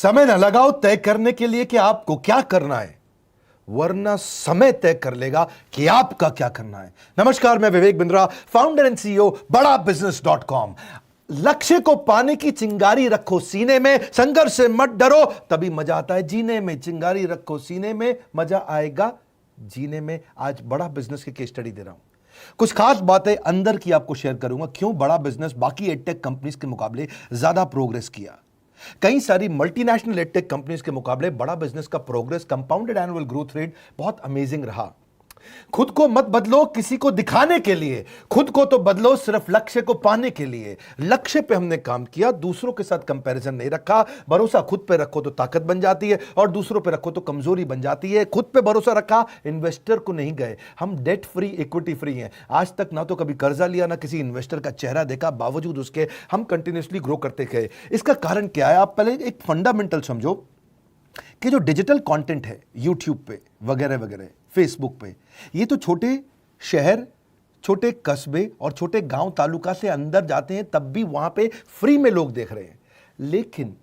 समय न लगाओ तय करने के लिए कि आपको क्या करना है, वरना समय तय कर लेगा कि आपका क्या करना है। नमस्कार, मैं Vivek Bindra, founder and CEO बड़ा बिजनेस .com। लक्ष्य को पाने की चिंगारी रखो सीने में, संघर्ष से मत डरो, तभी मजा आता है जीने में। चिंगारी रखो सीने में, मजा आएगा जीने में। आज बड़ा बिजनेस की केस स्टडी दे रहा हूं, कुछ खास बातें अंदर की आपको शेयर करूंगा, क्यों बड़ा बिजनेस बाकी एडटेक कंपनीज के मुकाबले ज्यादा प्रोग्रेस किया। कई सारी मल्टीनेशनल एडटेक कंपनीज के मुकाबले बड़ा बिजनेस का progress, compounded annual growth rate बहुत अमेजिंग रहा। खुद को मत बदलो किसी को दिखाने के लिए, खुद को तो बदलो सिर्फ लक्ष्य को पाने के लिए। लक्ष्य पे हमने काम किया, दूसरों के साथ कंपैरिजन नहीं रखा। भरोसा खुद पे रखो तो ताकत बन जाती है, और दूसरों पे रखो तो कमजोरी बन जाती है। खुद पे भरोसा रखा, इन्वेस्टर को नहीं गए। हम डेट फ्री, इक्विटी फ्री हैं। आज तक ना तो कभी कर्जा लिया, ना किसी इन्वेस्टर का चेहरा देखा, बावजूद उसके हम कंटिन्यूसली ग्रो करते गए। इसका कारण क्या है? आप पहले एक फंडामेंटल समझो कि जो डिजिटल कंटेंट है यूट्यूब पे वगैरह वगैरह, फेसबुक पे, ये तो छोटे शहर, छोटे कस्बे और छोटे गांव तालुका से अंदर जाते हैं, तब भी वहां पे फ्री में लोग देख रहे हैं। लेकिन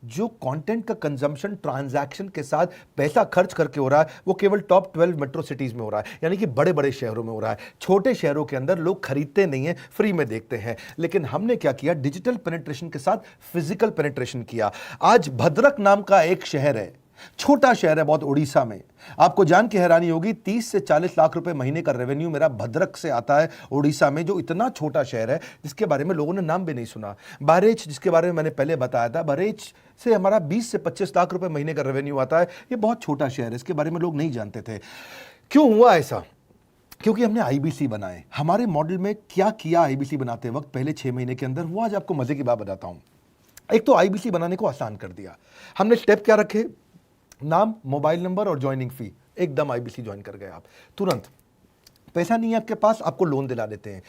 जो कंटेंट का कंजम्पशन ट्रांजैक्शन के साथ पैसा खर्च करके हो रहा है, वो केवल टॉप 12 मेट्रो सिटीज में हो रहा है, यानी कि बड़े बड़े शहरों में हो रहा है। छोटे शहरों के अंदर लोग खरीदते नहीं हैं, फ्री में देखते हैं। लेकिन हमने क्या किया? डिजिटल पेनिट्रेशन के साथ फिजिकल पेनिट्रेशन किया। आज भद्रक नाम का एक शहर है, छोटा शहर है बहुत, उड़ीसा में। आपको जान के हैरानी होगी, 30 से 40 लाख रुपए महीने का रेवेन्यू मेरा भद्रक से आता है, उड़ीसा में, जो इतना छोटा शहर है जिसके बारे में लोगों ने नाम भी नहीं सुना। बहरेच, जिसके बारे में मैंने पहले बताया था, बहरेच से हमारा 20 से 25 लाख रुपए महीने का रेवेन्यू आता है। ये बहुत छोटा शहर है, इसके बारे में लोग नहीं जानते थे। क्यों हुआ ऐसा? क्योंकि हमने आईबीसी बनाए। हमारे मॉडल में क्या किया आईबीसी बनाते वक्त पहले 6 महीने के अंदर, वो आज आपको मजे की बात बताता हूं। एक तो आईबीसी बनाने को आसान कर दिया हमने। स्टेप क्या रखे? नाम, मोबाइल नंबर और ज्वाइनिंग फी, एकदम आईबीसी ज्वाइन कर गए आप तुरंत। पैसा नहीं है आपके पास, आपको लोन दिला देते हैं।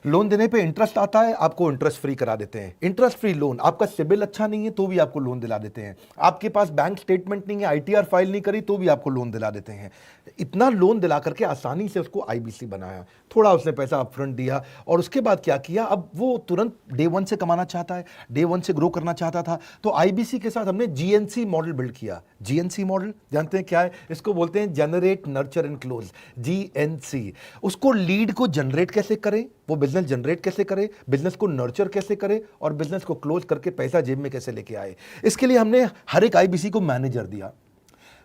लोन देने पे इंटरेस्ट आता है, आपको इंटरेस्ट फ्री करा देते हैं। Interest free loan. आपका सिबिल अच्छा नहीं है तो भी आपको लोन दिला देते हैं। आपके पास बैंक स्टेटमेंट नहीं है, आईटीआर फाइल नहीं करी तो भी आपको लोन दिला देते हैं। इतना लोन दिला करके आसानी से उसको आईबीसी बनाया। थोड़ा उसने पैसा अपफ्रंट दिया, और उसके बाद क्या किया? अब वो तुरंत डे 1 से कमाना चाहता है, डे 1 से ग्रो करना चाहता था। तो आईबीसी के साथ हमने जीएनसी मॉडल बिल्ड किया। जीएनसी मॉडल जानते हैं क्या है? इसको बोलते हैं generate, nurture and close, GNC. उसको लीड को जनरेट कैसे करें, वो बिजनेस जनरेट कैसे करे, बिजनेस को नर्चर कैसे करे, और बिजनेस को क्लोज करके पैसा जेब में कैसे लेके आए। इसके लिए हमने हर एक आईबीसी को मैनेजर दिया।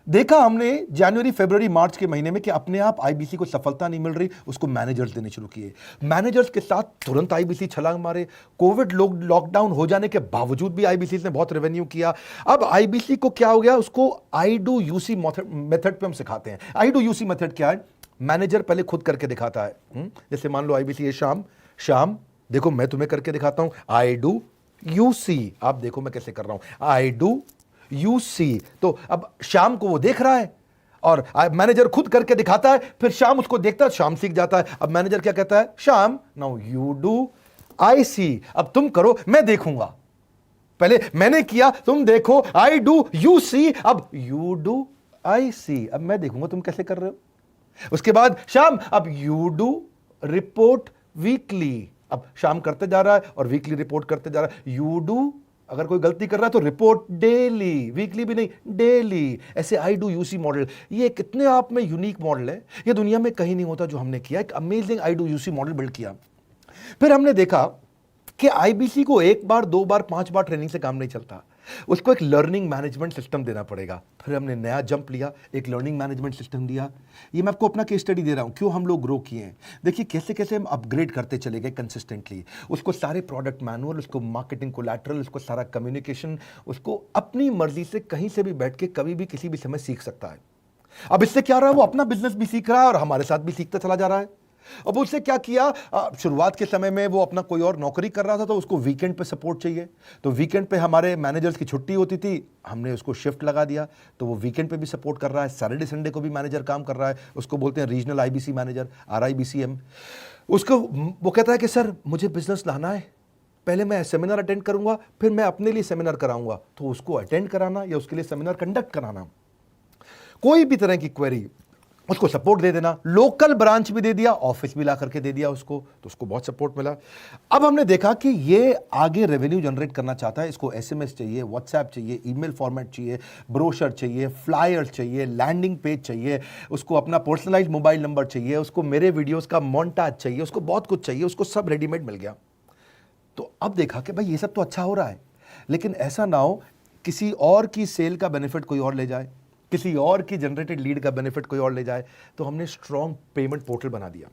देखा हमने जनवरी, फरवरी, मार्च के महीने में कि अपने आप आईबीसी को सफलता नहीं मिल रही, उसको मैनेजर्स देने शुरू किए। मैनेजर्स के साथ तुरंत आईबीसी छलांग मारे। कोविड लॉकडाउन हो जाने के बावजूद भी आईबीसी ने बहुत रेवेन्यू किया। अब आईबीसी को क्या हो गया? उसको आई डू यूसी मेथड पे हम सिखाते हैं। आई डू यूसी मेथड क्या है? मैनेजर पहले खुद करके दिखाता है। जैसे मान लो आईबीसी है, शाम देखो मैं तुम्हें करके दिखाता हूं, आई डू यू सी। आप देखो मैं कैसे कर रहा हूं, आई डू यू सी। तो अब शाम को वो देख रहा है, और मैनेजर खुद करके दिखाता है, फिर शाम उसको देखता है, शाम सीख जाता है। अब मैनेजर क्या कहता है? शाम, नाउ यू डू, आई सी। अब तुम करो, मैं देखूंगा। पहले मैंने किया, तुम देखो, आई डू यू सी, अब यू डू आई सी, अब मैं देखूंगा तुम कैसे कर रहे हो। उसके बाद शाम, अब यू डू रिपोर्ट वीकली। अब शाम करते जा रहा है और वीकली रिपोर्ट करते जा रहा है। यू डू, अगर कोई गलती कर रहा है तो रिपोर्ट डेली, वीकली भी नहीं, डेली। ऐसे आई डू यूसी मॉडल, ये कितने आप में यूनिक मॉडल है, ये दुनिया में कहीं नहीं होता जो हमने किया। एक amazing I do UC model build किया। फिर हमने देखा कि आईबीसी को 1 बार, 2 बार, 5 बार ट्रेनिंग से काम नहीं चलता, उसको एक लर्निंग मैनेजमेंट सिस्टम देना पड़ेगा। फिर हमने नया जंप लिया, एक लर्निंग मैनेजमेंट सिस्टम दिया। ये मैं आपको अपना केस स्टडी दे रहा हूं, क्यों हम लोग ग्रो किए हैं। देखिए कैसे कैसे हम अपग्रेड करते चले गए कंसिस्टेंटली। उसको सारे प्रोडक्ट मैनुअल, उसको मार्केटिंग कोलैटरल, उसको सारा कम्युनिकेशन, उसको अपनी मर्जी से कहीं से भी बैठ के कभी भी किसी भी समय सीख सकता है। अब इससे क्या रहा है? वो अपना बिजनेस भी सीख रहा है और हमारे साथ भी सीखता चला जा रहा है। अब उससे क्या किया? शुरुआत के समय में वो अपना कोई और नौकरी कर रहा था, तो उसको वीकेंड पे सपोर्ट चाहिए। तो वीकेंड पे हमारे मैनेजर्स की छुट्टी होती थी, हमने उसको शिफ्ट लगा दिया, तो वो वीकेंड पे भी सपोर्ट कर रहा है। सैटरडे संडे को भी मैनेजर काम कर रहा है, उसको बोलते हैं रीजनल आईबीसी मैनेजर, RIBCM। उसको वो कहता है कि सर मुझे बिजनेस लाना है, पहले मैं सेमिनार अटेंड करूंगा, फिर मैं अपने लिए सेमिनार कराऊंगा। तो उसको अटेंड कराना या उसके लिए सेमिनार कंडक्ट कराना, कोई भी तरह की क्वेरी, उसको सपोर्ट दे देना, लोकल ब्रांच भी दे दिया, ऑफिस भी ला करके दे दिया उसको, तो उसको बहुत सपोर्ट मिला। अब हमने देखा कि ये आगे रेवेन्यू जनरेट करना चाहता है, इसको एसएमएस चाहिए, व्हाट्सएप चाहिए, ईमेल फॉर्मेट चाहिए, ब्रोशर चाहिए, फ्लायर चाहिए, लैंडिंग पेज चाहिए, उसको अपना पर्सनलाइज्ड मोबाइल नंबर चाहिए, उसको मेरे वीडियोस का मोन्टाज चाहिए, उसको बहुत कुछ चाहिए, उसको सब रेडीमेड मिल गया। तो अब देखा कि भाई ये सब तो अच्छा हो रहा है, लेकिन ऐसा ना हो किसी और की सेल का बेनिफिट कोई और ले जाए, किसी और की जनरेटेड लीड का बेनिफिट कोई और ले जाए। तो हमने स्ट्रॉन्ग पेमेंट पोर्टल बना दिया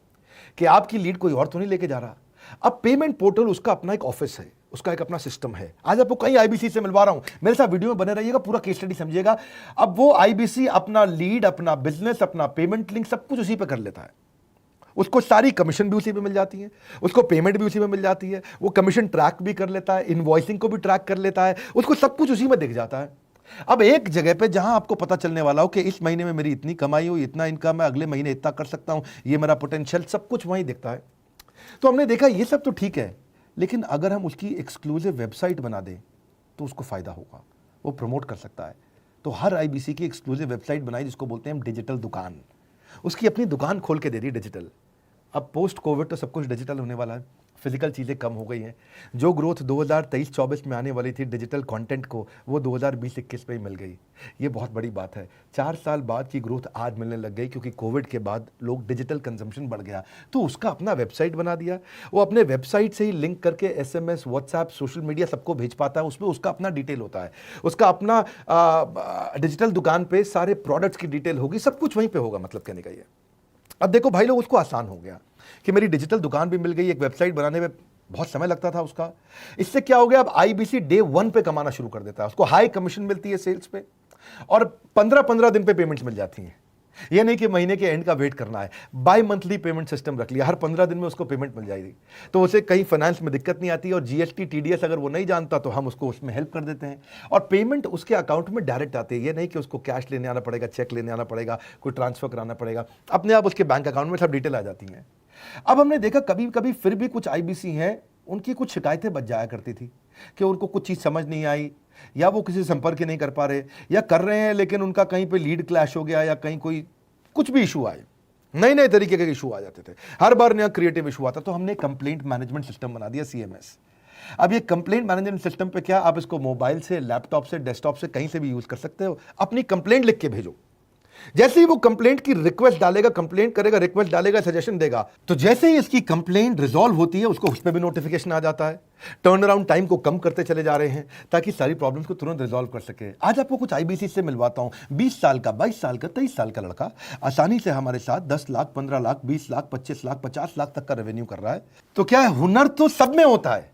कि आपकी लीड कोई और तो नहीं लेके जा रहा। अब पेमेंट पोर्टल उसका अपना एक ऑफिस है, उसका एक अपना सिस्टम है। आज आपको कई आईबीसी से मिलवा रहा हूं, मेरे साथ वीडियो में बने रहिएगा, पूरा केस स्टडी समझिएगा। अब वो आईबीसी अपना लीड, अपना बिजनेस, अपना पेमेंट लिंक सब कुछ उसी पे कर लेता है। उसको सारी कमीशन भी उसी पे मिल जाती है, उसको पेमेंट भी उसी में मिल जाती है, वो कमीशन ट्रैक भी कर लेता है, इनवॉइसिंग को भी ट्रैक कर लेता है, उसको सब कुछ उसी में दिख जाता है। अब एक जगह पे जहां आपको पता चलने वाला हो कि इस महीने में मेरी इतनी कमाई हुई, इतना इनकम है, अगले महीने इतना कर सकता हूं, ये मेरा पोटेंशियल, सब कुछ वहीं दिखता है। तो हमने देखा ये सब तो ठीक है, लेकिन अगर हम उसकी एक्सक्लूसिव वेबसाइट बना दें तो उसको फायदा होगा, वो प्रमोट कर सकता है। तो हर आईबीसी की एक्सक्लूसिव वेबसाइट बनाई, जिसको बोलते हैं हम डिजिटल दुकान। उसकी अपनी दुकान खोल के दे दी डिजिटल। अब पोस्ट कोविड तो सब कुछ डिजिटल होने वाला है, फिजिकल चीज़ें कम हो गई हैं। जो ग्रोथ 2023-24 में आने वाली थी डिजिटल कंटेंट को, वो 2020-21 में ही मिल गई। ये बहुत बड़ी बात है। 4 साल बाद की ग्रोथ आज मिलने लग गई, क्योंकि कोविड के बाद लोग डिजिटल कंजम्पशन बढ़ गया। तो उसका अपना वेबसाइट बना दिया, वो अपने वेबसाइट से ही लिंक करके एसएमएस, व्हाट्सएप, सोशल मीडिया सबको भेज पाता है। उसमें उसका अपना डिटेल होता है, उसका अपना डिजिटल दुकान पे सारे प्रोडक्ट्स की डिटेल होगी, सब कुछ वहीं पर होगा। मतलब कहने का ये, अब देखो भाई लोग, उसको आसान हो गया कि मेरी डिजिटल दुकान भी मिल गई। एक वेबसाइट बनाने में बहुत समय लगता था उसका। इससे क्या हो गया, अब आईबीसी डे 1 पे कमाना शुरू कर देता है। उसको हाई कमीशन मिलती है सेल्स पे, और 15-15 दिन पे पेमेंट्स मिल जाती हैं। ये नहीं कि महीने के एंड का वेट करना है, बाई मंथली पेमेंट सिस्टम रख लिया, हर 15 दिन में उसको पेमेंट मिल जाएगी। तो उसे कहीं फाइनेंस में दिक्कत नहीं आती, और जीएसटी, टीडीएस अगर वो नहीं जानता तो हम उसको उसमें हेल्प कर देते हैं, और पेमेंट उसके अकाउंट में डायरेक्ट आती है। ये नहीं कि उसको कैश लेने आना पड़ेगा, चेक लेने आना पड़ेगा, कोई ट्रांसफर कराना पड़ेगा, अपने आप उसके बैंक अकाउंट में सब डिटेल आ जाती हैं। अब हमने देखा कभी कभी फिर भी कुछ आईबीसी हैं, उनकी कुछ शिकायतें बच जाया करती थी कि उनको कुछ चीज़ समझ नहीं आई, या वो किसी संपर्क ही नहीं कर पा रहे, या कर रहे हैं लेकिन उनका कहीं पे लीड क्लैश हो गया, या कहीं कोई कुछ भी इशू आए, नए नए तरीके के इशू आ जाते थे, हर बार नया क्रिएटिव इशू आता। तो हमने कंप्लेंट मैनेजमेंट सिस्टम बना दिया, सीएमएस। अब ये कंप्लेंट मैनेजमेंट सिस्टम पे क्या, आप इसको मोबाइल से, लैपटॉप से, डेस्कटॉप से, कहीं से भी यूज कर सकते हो। अपनी कंप्लेंट लिख के भेजो, जैसे ही वो कंप्लेंट की रिक्वेस्ट डालेगा, कंप्लेंट करेगा, रिक्वेस्ट डालेगा, सजेशन देगा, तो जैसे ही इसकी कंप्लेंट रिजॉल्व होती है उसको उस पर भी नोटिफिकेशन आ जाता है। टर्न अराउंड टाइम को कम करते चले जा रहे हैं, ताकि सारी प्रॉब्लम्स को तुरंत रिजॉल्व कर सके। आज आपको कुछ आईबीसी से मिलवाता हूं। 20 साल का, 22 साल का, 23 साल का लड़का आसानी से हमारे साथ 10 लाख, 15 लाख, 20 लाख, 25 लाख, 50 लाख तक का रेवेन्यू कर रहा है। तो क्या है, हुनर तो सब में होता है,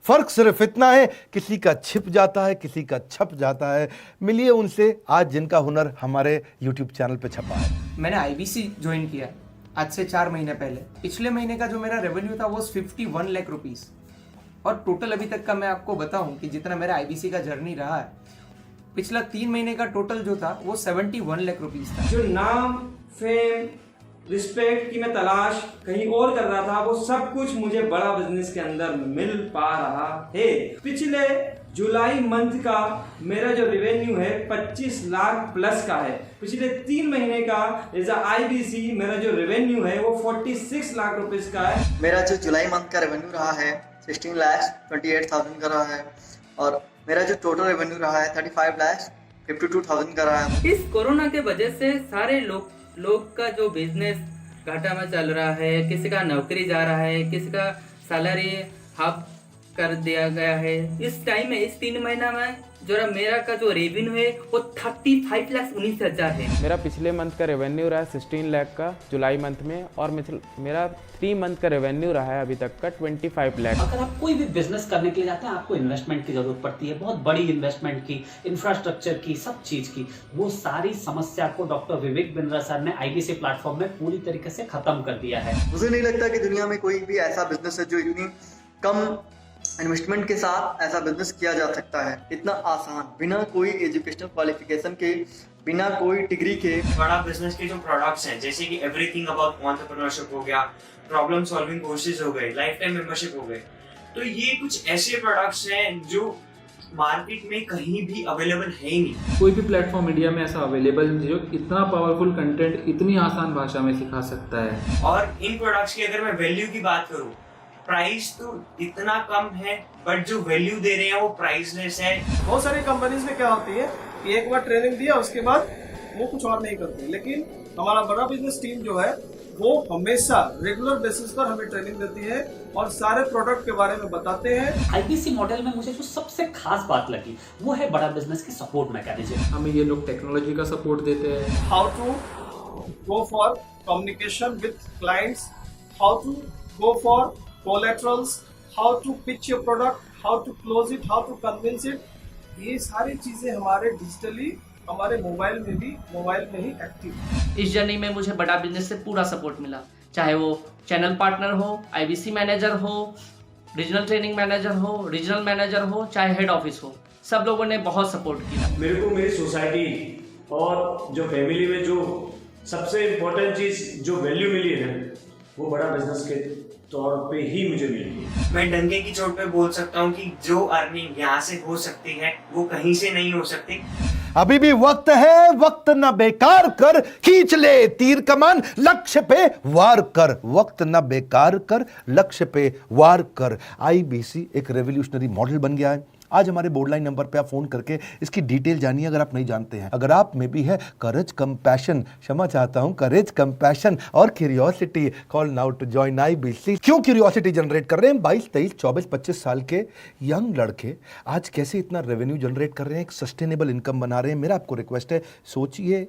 फर्क सिर्फ इतना है, किसी का छिप जाता है, किसी का छप जाता है। मिलिए उनसे आज जिनका हुनर हमारे YouTube चैनल पे छपा है। मैंने आईबीसी ज्वाइन किया आज से 4 महीने पहले। पिछले महीने का जो मेरा रेवेन्यू था वो 51 लाख रुपीस, और टोटल अभी तक का मैं आपको बताऊं कि जितना मेरा आईबीसी का जर्नी रहा है, पिछला 3 महीने का टोटल जो था वो 71 लाख रुपीस था। जो नाम, फेम, रिस्पेक्ट की मैं तलाश कहीं और कर रहा था, वो सब कुछ मुझे बड़ा बिजनेस के अंदर मिल पा रहा है। पिछले जुलाई मंथ का मेरा जो रेवेन्यू है 25 लाख प्लस का है। पिछले 3 महीने का एज आईबीसी मेरा जो रेवेन्यू है वो 46 लाख रुपीस का है। मेरा जो जुलाई मंथ का रेवेन्यू रहा है 16 लाख 28,000 का रहा है, और मेरा जो टोटल रेवेन्यू रहा है 35 लाख 52,000 का रहा है। इस कोरोना के वजह से सारे लोग का जो बिजनेस घाटा में चल रहा है, किसी का नौकरी जा रहा है, किसी का सैलरी हाफ कर दिया गया है। इस टाइम में, इस 3 महीना में जो मेरा का जो रेवेन्यू है वो 35,19,000 है। मेरा पिछले मंथ का रेवेन्यू रहा है 16 लाख का जुलाई मंथ में, और मेरा 3 मंथ का रेवेन्यू रहा है अभी तक का 25 लाख। अगर आप कोई भी बिजनेस करने के लिए जाते हैं, आपको इन्वेस्टमेंट की जरूरत पड़ती है, बहुत बड़ी इन्वेस्टमेंट की, इंफ्रास्ट्रक्चर की, सब चीज की। वो सारी समस्या को डॉक्टर विवेक बिंद्रा सर ने आईबीसी प्लेटफॉर्म में पूरी तरीके से खत्म कर दिया है। मुझे नहीं लगता कि दुनिया में कोई भी ऐसा बिजनेस है जो इतनी कम इन्वेस्टमेंट के साथ ऐसा बिजनेस किया जा सकता है, इतना आसान, बिना कोई एजुकेशनल क्वालिफिकेशन के, बिना कोई डिग्री के। बड़ा बिजनेस के जो प्रोडक्ट्स हैं, जैसे कि एवरीथिंग अबाउट एंटरप्रेन्योरशिप हो गया, प्रॉब्लम सॉल्विंग कोर्सेज हो गए, लाइफ टाइम मेंबरशिप हो गए, तो ये कुछ ऐसे प्रोडक्ट्स हैं जो मार्केट में कहीं भी अवेलेबल है ही नहीं। कोई भी प्लेटफॉर्म इंडिया में ऐसा अवेलेबल नहीं जो इतना पावरफुल कंटेंट इतनी आसान भाषा में सिखा सकता है। और इन प्रोडक्ट्स की अगर मैं वैल्यू की बात करूं, प्राइस तो इतना कम है बट जो वैल्यू दे रहे हैं वो प्राइसलेस है। बहुत सारी कंपनीज में क्या होती है कि एक बार ट्रेनिंग दिया उसके बाद वो कुछ और नहीं करते, लेकिन हमारा बड़ा बिजनेस टीम जो है वो हमेशा रेगुलर बेसिस पर हमें ट्रेनिंग देती है और सारे प्रोडक्ट के बारे में बताते हैं। आईबीसी मॉडल में मुझे जो सबसे खास बात लगी वो है बड़ा बिजनेस की सपोर्ट मैकेनिज्म। हमें ये लोग टेक्नोलॉजी का सपोर्ट देते हैं। How to go for communication with clients, how to go for collaterals, how to pitch your product, how to close it, how to convince it, ये सारी चीजें हमारे डिजिटली हमारे मोबाइल में ही एक्टिव। इस जर्नी में मुझे बड़ा बिजनेस से पूरा सपोर्ट मिला, चाहे वो चैनल पार्टनर हो, आईबीसी मैनेजर हो, रीजनल ट्रेनिंग मैनेजर हो, रीजनल मैनेजर हो, चाहे हेड ऑफिस हो, सब लोगों ने बहुत सपोर्ट किया। मेरे को मेरी सोसाइटी और जो फैमिली में जो सबसे इम्पोर्टेंट चीज जो वैल्यू मिली है वो बड़ा बिजनेस के तौर पे ही मुझे मिली है। मैं डंके की चोट पे बोल सकता हूँ कि जो अर्निंग यहाँ से हो सकती है वो कहीं से नहीं हो सकती। अभी भी वक्त है, वक्त न बेकार कर, खींच ले तीर कमान, लक्ष्य पे वार कर, वक्त न बेकार कर, लक्ष्य पे वार कर। आईबीसी एक रेवोल्यूशनरी मॉडल बन गया है। आज हमारे बोर्ड लाइन नंबर पे आप फोन करके इसकी डिटेल जानिए अगर आप नहीं जानते हैं। अगर आप में भी है करेज, कंपैशन, क्षमा चाहता हूं, करेज, कंपैशन और curiosity, call now to join IBC. क्यों क्यूरियोसिटी जनरेट कर रहे हैं? 22, 23, 24, 25 साल के यंग लड़के आज कैसे इतना रेवेन्यू जनरेट कर रहे हैं, एक सस्टेनेबल इनकम बना रहे हैं। मेरा आपको रिक्वेस्ट है, सोचिए,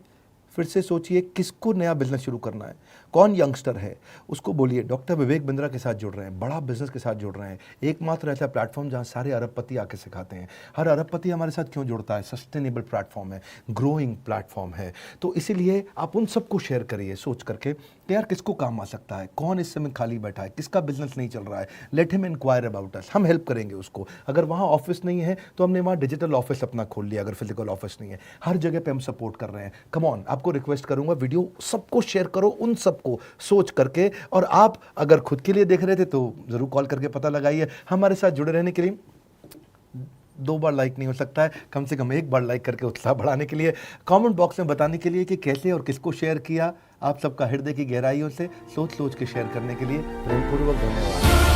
फिर से सोचिए, किसको नया बिजनेस शुरू करना है, कौन यंगस्टर है, उसको बोलिए डॉक्टर विवेक बिंद्रा के साथ जुड़ रहे हैं, बड़ा बिजनेस के साथ जुड़ रहे हैं। एकमात्र ऐसा प्लेटफॉर्म जहां सारे अरबपति आके सिखाते हैं। हर अरबपति हमारे साथ क्यों जुड़ता है? सस्टेनेबल प्लेटफॉर्म है, ग्रोइंग प्लेटफॉर्म है। तो इसीलिए आप उन सबको शेयर करिए सोच करके कि यार किसको काम आ सकता है, कौन इस समय खाली बैठा है, किसका बिजनेस नहीं चल रहा है, let him inquire about us, हम हेल्प करेंगे उसको। अगर वहाँ ऑफिस नहीं है तो हमने वहाँ डिजिटल ऑफिस अपना खोल लिया, अगर फिजिकल ऑफिस नहीं है, हर जगह पे हम सपोर्ट कर रहे हैं। कम ऑन, आपको रिक्वेस्ट करूंगा वीडियो सबको शेयर करो, उन सबको सोच करके। और आप अगर खुद के लिए देख रहे थे तो जरूर कॉल करके पता लगाइए। हमारे साथ जुड़े रहने के लिए 2 बार लाइक नहीं हो सकता है, कम से कम 1 बार लाइक करके उत्साह बढ़ाने के लिए, कमेंट बॉक्स में बताने के लिए कि कैसे और किसको शेयर किया। आप सबका हृदय की गहराइयों से सोच सोच के शेयर करने के लिए प्रेमपूर्वक धन्यवाद।